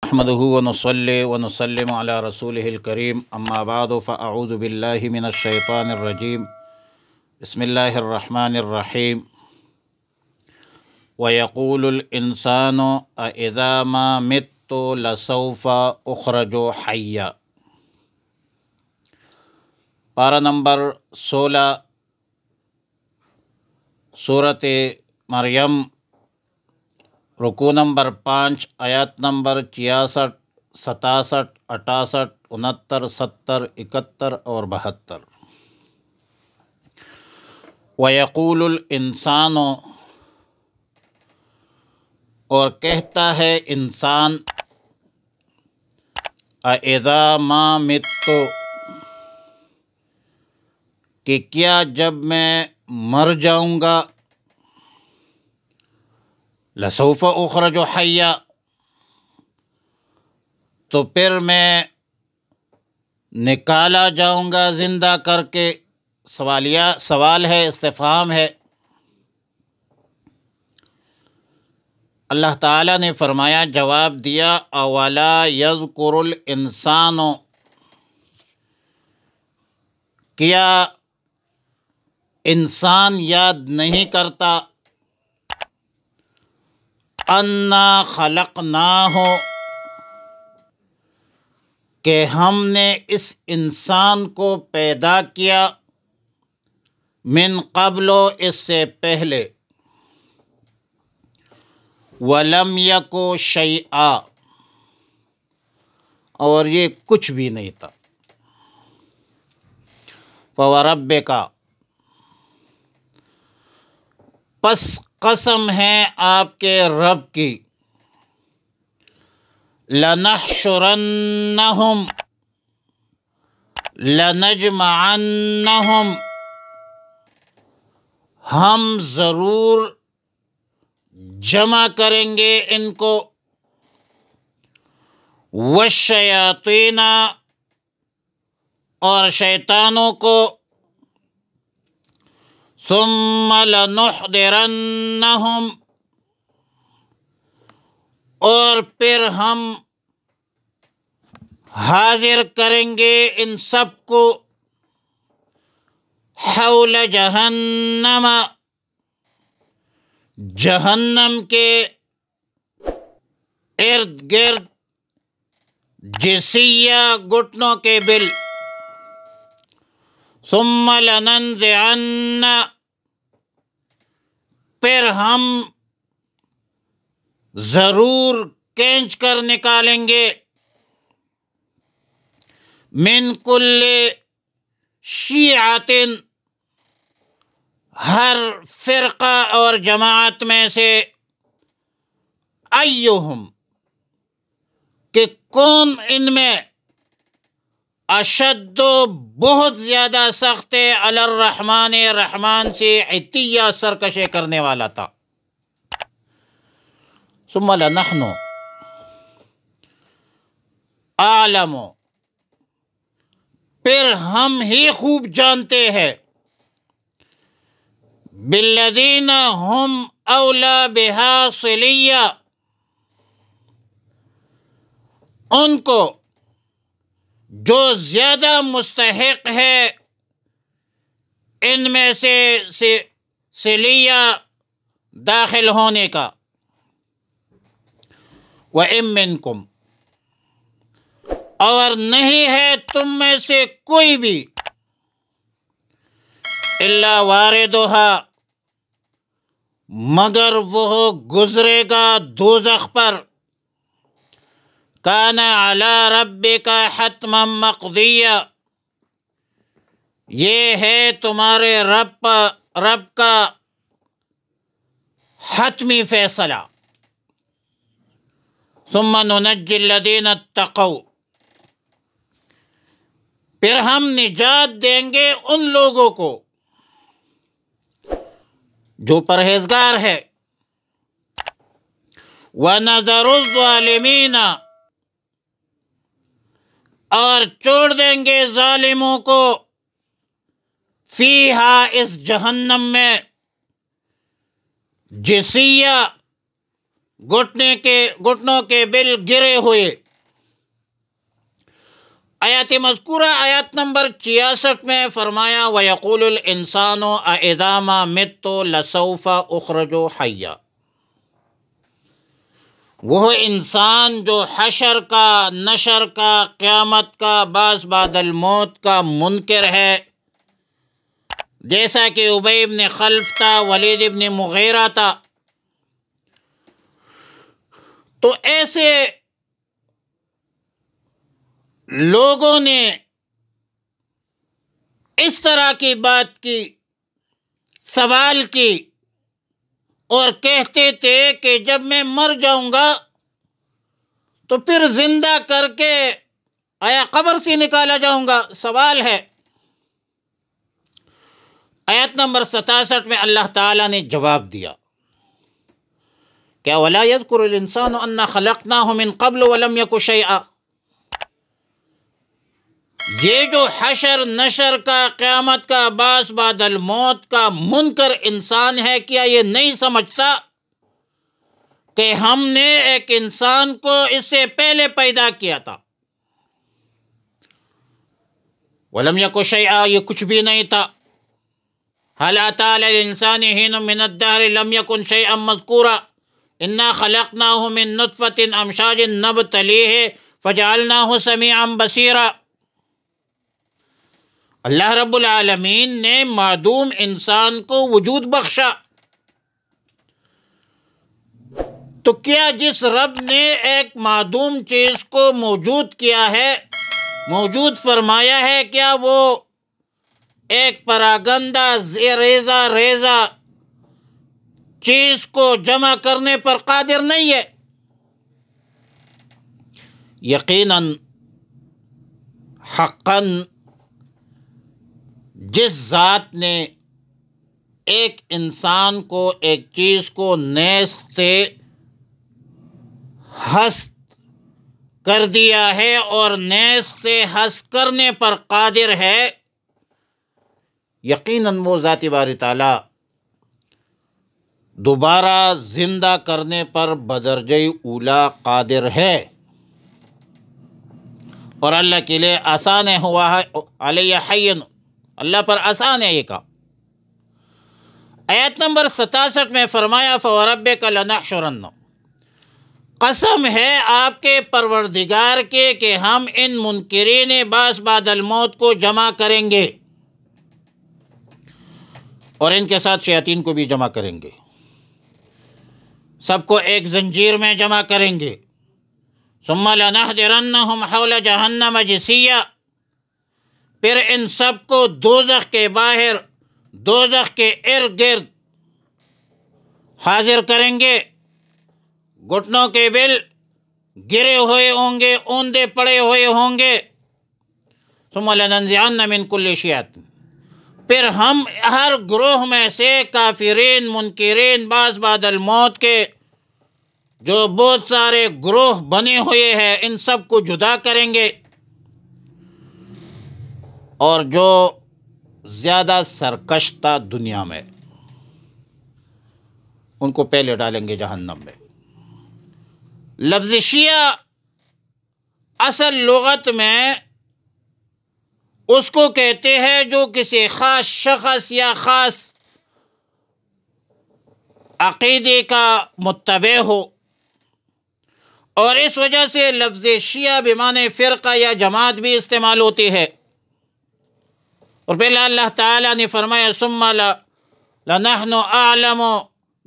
نحمده ونصلي ونسلم على رسوله الكريم اما بعد فاعوذ بالله من الشيطان الرجيم بسم الله الرحمن الرحيم ويقول الانسان أإذا ما مت لسوف اخرج حيا۔ پارہ نمبر 16 سورۃ مریم، رکوع نمبر 5، آیات نمبر 66، 67، 68، 69، 70، 71 اور 72۔ وَيَقُولُ الْإِنسَانُ، اور کہتا ہے انسان، أَإِذَا مَا مِتُّ، کہ کیا جب میں مر جاؤں گا، لسوف اخرج حیا، تو پھر میں نکالا جاؤں گا زندہ کر کے۔ سوال ہے، استفہام ہے۔ اللہ تعالیٰ نے فرمایا، جواب دیا، اولا یذکر الانسان، کیا انسان یاد نہیں کرتا، انا خلقناہ، کہ ہم نے اس انسان کو پیدا کیا، من قبل، اس سے پہلے، ولم یک شیئا، اور یہ کچھ بھی نہیں تھا۔ فوربک، پس قسم ہے آپ کے رب کی، لنحشرنہم، لنجمعنہم، ہم ضرور جمع کریں گے ان کو، والشیاطین، اور شیطانوں کو، ثم لنحضرنہم، اور پھر ہم حاضر کریں گے ان سب کو، حول جہنم، جہنم کے ارد گرد، جثیہ، گھٹنوں کے بل، ثم لننزعن، پھر ہم ضرور کھینچ کر نکالیں گے، من کل شیعۃ، ہر فرقہ اور جماعت میں سے، ایہم، کہ کون ان میں، اشد، بہت زیادہ سخت، علی الرحمن، رحمان سے، عتیہ، سرکشی کرنے والا تھا۔ ثم لنحن اعلم، پھر ہم ہی خوب جانتے ہیں، بالذین ہم اولی بہا صلیہ، ان کو جو زیادہ مستحق ہے ان میں سے صلیہ، داخل ہونے کا۔ وَإِن مِّنکم، اور نہیں ہے تم میں سے کوئی بھی، الا واردھا، مگر وہ گزرے گا دوزخ پر، کان علی ربک حتما مقضیہ، یہ ہے تمہارے رب کا حتمی فیصلہ۔ ثم ننجی الذین اتقوا، پھر ہم نجات دیں گے ان لوگوں کو جو پرہیزگار ہے، وَنَذَرُ الظَّالِمِينَ، اور چھوڑ دیں گے ظالموں کو، فیہا، اس جہنم میں، جثیہ، گھٹنوں کے بل گرے ہوئے۔ آیات مذکورہ آیات نمبر 66 میں فرمایا وَيَقُولُ الْإِنسَانُ أَإِذَا مَا مِتُّ لَسَوْفَ أُخْرَجُ حَيًّا، وہ انسان جو حشر کا، نشر کا، قیامت کا، بعث بعد الموت کا منکر ہے، جیسا کہ ابی بن خلف تھا، ولید بن مغیرہ تھا، تو ایسے لوگوں نے اس طرح کی بات کی، سوال کی، اور کہتے تھے کہ جب میں مر جاؤں گا تو پھر زندہ کر کے آیا قبر سے نکالا جاؤں گا؟ سوال ہے۔ آیت نمبر 67 میں اللہ تعالیٰ نے جواب دیا، کیا وَلَا يَذْكُرُ الْإِنسَانُ أَنَّا خَلَقْنَاهُ مِن قَبْلُ وَلَمْ يَكُ شَيْئًا، یہ جو حشر نشر کا، قیامت کا، بعث بعد الموت کا منکر انسان ہے، کیا یہ نہیں سمجھتا کہ ہم نے ایک انسان کو اس سے پہلے پیدا کیا تھا؟ وَلَمْ يَكُ شَيْئًا، یہ کچھ بھی نہیں تھا۔ هَلْ أَتَىٰ عَلَى الْإِنسَانِ حِينٌ مِّنَ الدَّهْرِ لَمْ يَكُنْ شَيْئًا مَّذْكُورًا إِنَّا خَلَقْنَاهُ مِن نُّطْفَةٍ أَمْشَاجٍ نَّبْتَلِيهِ فَجَعَلْنَاهُ سَمِيعًا بَصِيرًا۔ اللہ رب العالمین نے معدوم انسان کو وجود بخشا، تو کیا جس رب نے ایک معدوم چیز کو موجود کیا ہے، موجود فرمایا ہے، کیا وہ ایک پراگندہ ریزہ چیز کو جمع کرنے پر قادر نہیں ہے؟ یقیناً حقاً جس ذات نے ایک انسان کو، ایک چیز کو نیست سے ہست کر دیا ہے اور نیست سے ہست کرنے پر قادر ہے، یقیناً وہ ذات باری تعالیٰ دوبارہ زندہ کرنے پر بدرجہ اولا قادر ہے، اور اللہ کے لیے آسان ہے، ہوا علیہ حین، اللہ پر آسان ہے یہ کام۔ آیت نمبر 67 میں فرمایا فَوَرَبِّكَ لَنَحْشُرَنَّهُمْ، قسم ہے آپ کے پروردگار کے کہ ہم ان منکرین بعث بعد الموت کو جمع کریں گے، اور ان کے ساتھ شیاطین کو بھی جمع کریں گے، سب کو ایک زنجیر میں جمع کریں گے۔ ثُمَّ لَنَحْضِرَنَّهُمْ حَوْلَ جَهَنَّمَ جِثِيًّا، پھر ان سب کو دوزخ کے باہر، دوزخ کے ارد گرد حاضر کریں گے، گھٹنوں کے بل گرے ہوئے ہوں گے، اوندے پڑے ہوئے ہوں گے۔ ثُمَّ لَنَنزِعَنَّ مِن كُلِّ شِيَعَةٍ، پھر ہم ہر گروہ میں سے کافرین، منکرین، بعث بعد الموت کے جو بہت سارے گروہ بنے ہوئے ہیں، ان سب کو جدا کریں گے، اور جو زیادہ سرکش تھا دنیا میں ان کو پہلے ڈالیں گے جہنم میں۔ لفظ شیعہ اصل لغت میں اس کو کہتے ہیں جو کسی خاص شخص یا خاص عقیدے کا متبع ہو، اور اس وجہ سے لفظ شیعہ بمعنی فرقہ یا جماعت بھی استعمال ہوتی ہے۔ اور پہلے اللہ تعالیٰ نے فرمایا ثم لنحن اعلم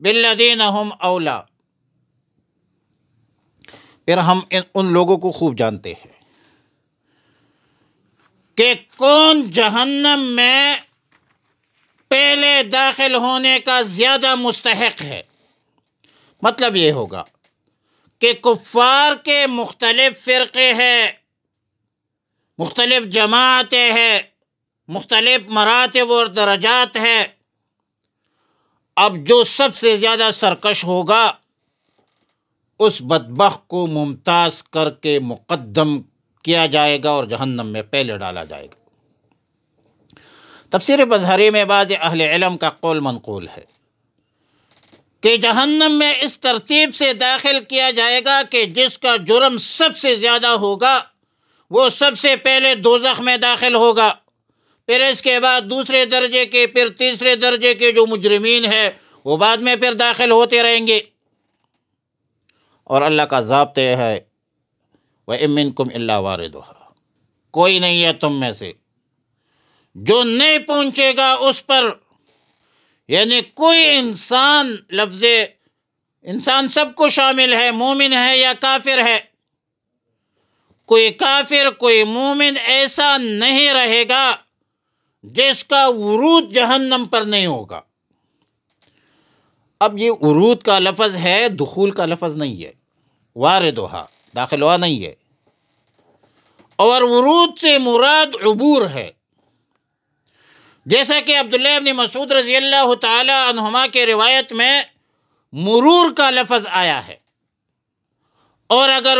بالذین هم اولی، پھر ہم ان لوگوں کو خوب جانتے ہیں کہ کون جہنم میں پہلے داخل ہونے کا زیادہ مستحق ہے۔ مطلب یہ ہوگا کہ کفار کے مختلف فرقے ہیں، مختلف جماعتیں ہیں، مختلف مراتب اور درجات ہیں۔ اب جو سب سے زیادہ سرکش ہوگا اس بدبخت کو ممتاز کر کے مقدم کیا جائے گا اور جہنم میں پہلے ڈالا جائے گا۔ تفسیر بظہری میں بعض اہل علم کا قول منقول ہے کہ جہنم میں اس ترتیب سے داخل کیا جائے گا کہ جس کا جرم سب سے زیادہ ہوگا وہ سب سے پہلے دوزخ میں داخل ہوگا، پھر اس کے بعد دوسرے درجے کے، پھر تیسرے درجے کے جو مجرمین ہیں وہ بعد میں پھر داخل ہوتے رہیں گے۔ اور اللہ کا ضابطہ یہ ہے وَإِن مِّنكُمْ إِلَّا وَارِدُهَا، کوئی نہیں ہے تم میں سے جو نہیں پہنچے گا اس پر، یعنی کوئی انسان، لفظ انسان سب کو شامل ہے، مومن ہے یا کافر ہے، کوئی کافر کوئی مومن ایسا نہیں رہے گا جس کا ورود جہنم پر نہیں ہوگا۔ اب یہ ورود کا لفظ ہے، دخول کا لفظ نہیں ہے، واردھا داخل ہوا نہیں ہے، اور ورود سے مراد عبور ہے، جیسا کہ عبداللہ ابن مسعود رضی اللہ تعالی عنہما کے روایت میں مرور کا لفظ آیا ہے۔ اور اگر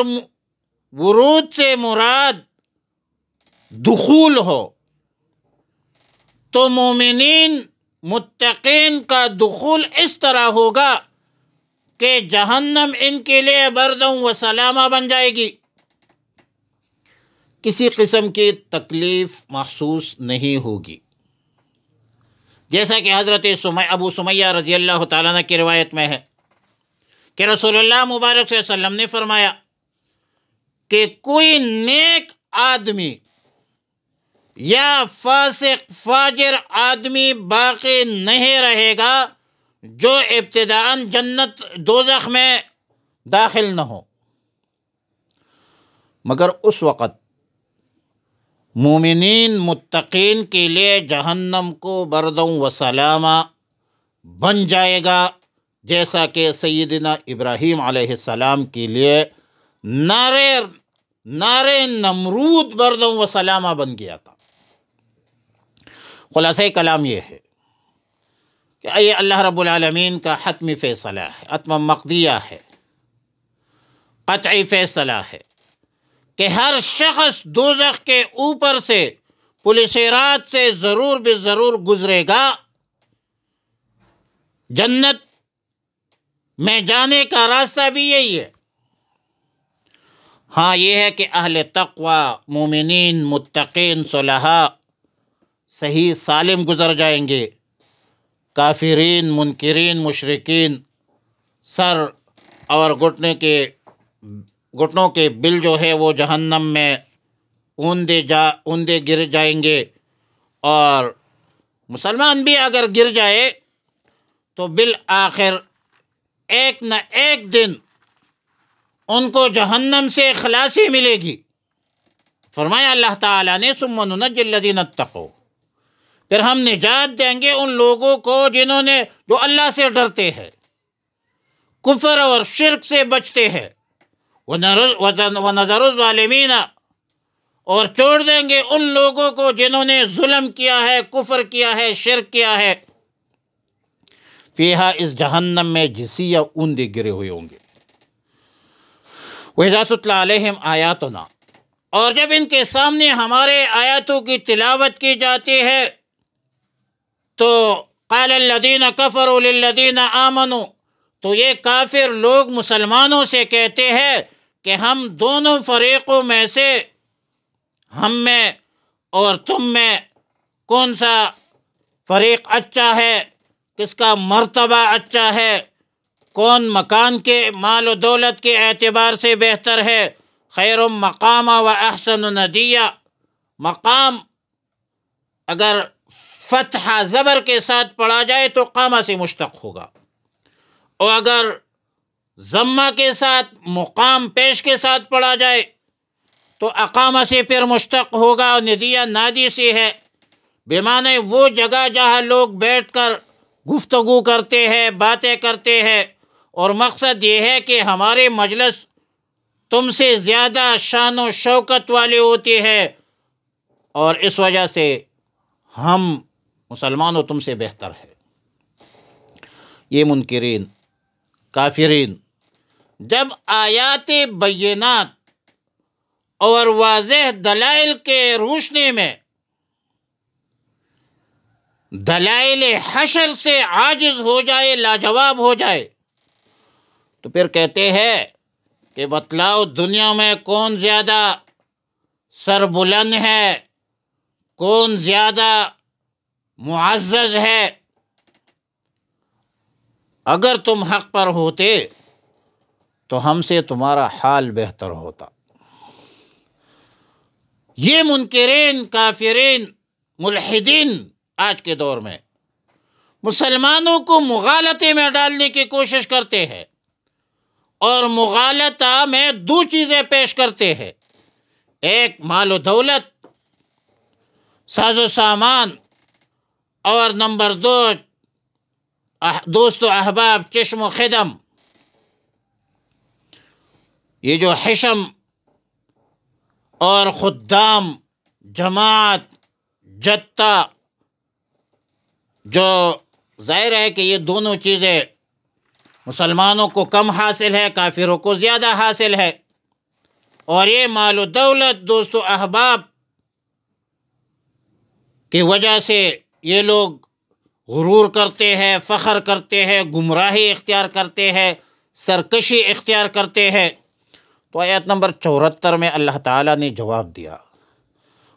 ورود سے مراد دخول ہو تو مومنین متقین کا دخول اس طرح ہوگا کہ جہنم ان کے لیے بردم و سلامہ بن جائے گی، کسی قسم کی تکلیف محسوس نہیں ہوگی، جیسا کہ حضرت ابو سمیہ رضی اللہ تعالیٰ عنہ کی روایت میں ہے کہ رسول اللہ مبارک صلی اللہ علیہ وسلم نے فرمایا کہ کوئی نیک آدمی یا فاسق فاجر آدمی باقی نہیں رہے گا جو ابتداءً جنت دوزخ میں داخل نہ ہو، مگر اس وقت مومنین متقین کے لیے جہنم کو بردم و سلامہ بن جائے گا، جیسا کہ سیدنا ابراہیم علیہ السلام کے لیے نار نمرود بردم و سلامہ بن گیا تھا۔ خلاصہ کلام یہ ہے کہ یہ اللہ رب العالمین کا حتمی فیصلہ ہے، حتم مقضیہ ہے، قطعی فیصلہ ہے کہ ہر شخص دوزخ کے اوپر سے پل صراط سے ضرور بے ضرور گزرے گا، جنت میں جانے کا راستہ بھی یہی ہے۔ ہاں یہ ہے کہ اہل تقوی، مومنین، متقین، صلحاء صحیح سالم گزر جائیں گے، کافرین، منکرین، مشرکین سر اور گھٹنوں کے بل جو ہے وہ جہنم میں اوندے گر جائیں گے، اور مسلمان بھی اگر گر جائے تو بالآخر ایک نہ ایک دن ان کو جہنم سے خلاصی ملے گی۔ فرمایا اللہ تعالیٰ نے ثم ننجی الذین اتقوا، پھر ہم نجات دیں گے ان لوگوں کو جو اللہ سے ڈرتے ہیں، کفر اور شرک سے بچتے ہیں، وَنَذَرُ الظَّالِمِينَ، اور چھوڑ دیں گے ان لوگوں کو جنہوں نے ظلم کیا ہے، کفر کیا ہے، شرک کیا ہے، فیہا اس جہنم میں جثیہ اوندے گرے ہوئے ہوں گے۔ وَإِذَا تُتْلَىٰ عَلَيْهِمْ آیاتنا، اور جب ان کے سامنے ہمارے آیاتوں کی تلاوت کی جاتی ہے تو قال الذین کفروا للذین آمنوا، تو یہ کافر لوگ مسلمانوں سے کہتے ہیں کہ ہم دونوں فریقوں میں سے، ہم میں اور تم میں کون سا فریق اچھا ہے، کس کا مرتبہ اچھا ہے، کون مکان کے مال و دولت کے اعتبار سے بہتر ہے، خیر مقام و احسن ندیہ، مقام اگر فتح زبر کے ساتھ پڑھا جائے تو قامہ سے مشتق ہوگا، اور اگر ضمہ کے ساتھ مقام پیش کے ساتھ پڑھا جائے تو اقامہ سے پھر مشتق ہوگا، اور ندیہ نادی سے ہے، بمعنی وہ جگہ جہاں لوگ بیٹھ کر گفتگو کرتے ہیں، باتیں کرتے ہیں، اور مقصد یہ ہے کہ ہمارے مجلس تم سے زیادہ شان و شوکت والی ہوتی ہے، اور اس وجہ سے ہم مسلمانوں تم سے بہتر ہے۔ یہ منکرین، کافرین جب آیات بینات اور واضح دلائل کے روشنی میں دلائل حشر سے عاجز ہو جائے، لاجواب ہو جائے، تو پھر کہتے ہیں کہ بتلاؤ دنیا میں کون زیادہ سربلند ہے، کون زیادہ معزز ہے؟ اگر تم حق پر ہوتے تو ہم سے تمہارا حال بہتر ہوتا۔ یہ منکرین، کافرین، ملحدین آج کے دور میں مسلمانوں کو مغالطے میں ڈالنے کی کوشش کرتے ہیں، اور مغالطہ میں دو چیزیں پیش کرتے ہیں، ایک مال و دولت، ساز و سامان، اور نمبر دو دوست و احباب، چشم و خدم۔ یہ جو حشم اور خدام، جماعت، جتہ، جو ظاہر ہے کہ یہ دونوں چیزیں مسلمانوں کو کم حاصل ہے، کافروں کو زیادہ حاصل ہے، اور یہ مال و دولت، دوست و احباب کی وجہ سے یہ لوگ غرور کرتے ہیں، فخر کرتے ہیں، گمراہی اختیار کرتے ہیں، سرکشی اختیار کرتے ہیں۔ تو آیت نمبر 74 میں اللہ تعالیٰ نے جواب دیا،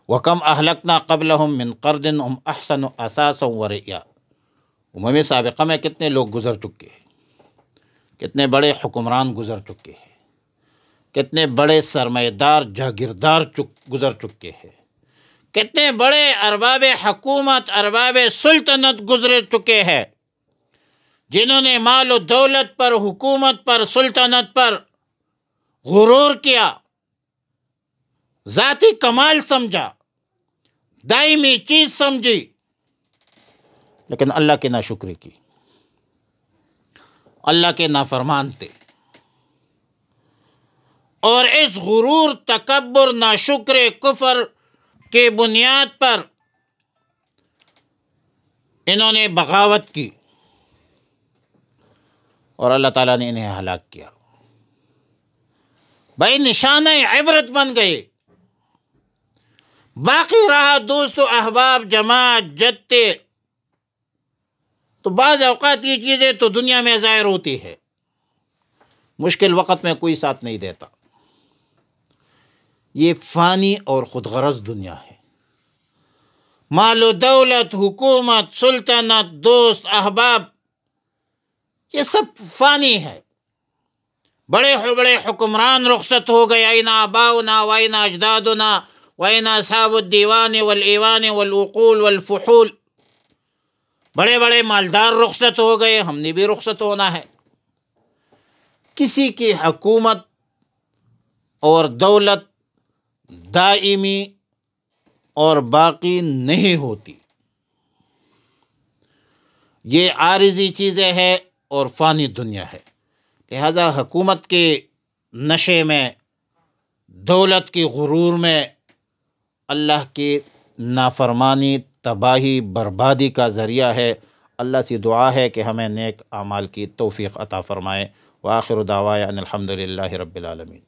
وَكَمْ أَهْلَكْنَا قَبْلَهُمْ مِنْ قَرْنٍ هُمْ أَحْسَنُ أَثَاثًا وَرِئْيًا۔ امم سابقہ میں کتنے لوگ گزر چکے ہیں، کتنے بڑے حکمران گزر چکے ہیں، کتنے بڑے سرمایہ دار جاگیردار گزر چکے ہیں، کتنے بڑے ارباب حکومت، ارباب سلطنت گزر چکے ہیں، جنہوں نے مال و دولت پر، حکومت پر، سلطنت پر غرور کیا، ذاتی کمال سمجھا، دائمی چیز سمجھی، لیکن اللہ کی ناشکری کی، اللہ کے نافرمان تھے، اور اس غرور، تکبر، ناشکر، کفر کے بنیاد پر انہوں نے بغاوت کی، اور اللہ تعالیٰ نے انہیں ہلاک کیا۔ بھائی نشانہ عبرت بن گئے، باقی رہا دوست و احباب، جماعت، جتے، تو بعض اوقات یہ چیزیں تو دنیا میں ظاہر ہوتی ہے، مشکل وقت میں کوئی ساتھ نہیں دیتا۔ یہ فانی اور خود غرض دنیا ہے، مال و دولت، حکومت، سلطنت، دوست، احباب، یہ سب فانی ہے۔ بڑے بڑے حکمران رخصت ہو گئے، اَیْنَ آباؤنا وَأَیْنَ اجدادنا وَأَیْنَ اصحاب الدیوان والایوان والعقول والفحول، بڑے بڑے مالدار رخصت ہو گئے، ہم نے بھی رخصت ہونا ہے۔ کسی کی حکومت اور دولت دائمی اور باقی نہیں ہوتی، یہ عارضی چیزیں ہیں اور فانی دنیا ہے۔ لہذا حکومت کے نشے میں، دولت کی غرور میں، اللہ کی نافرمانی تباہی بربادی کا ذریعہ ہے۔ اللہ سے دعا ہے کہ ہمیں نیک اعمال کی توفیق عطا فرمائے۔ وآخر دعوایا ان الحمد للہ رب العالمین۔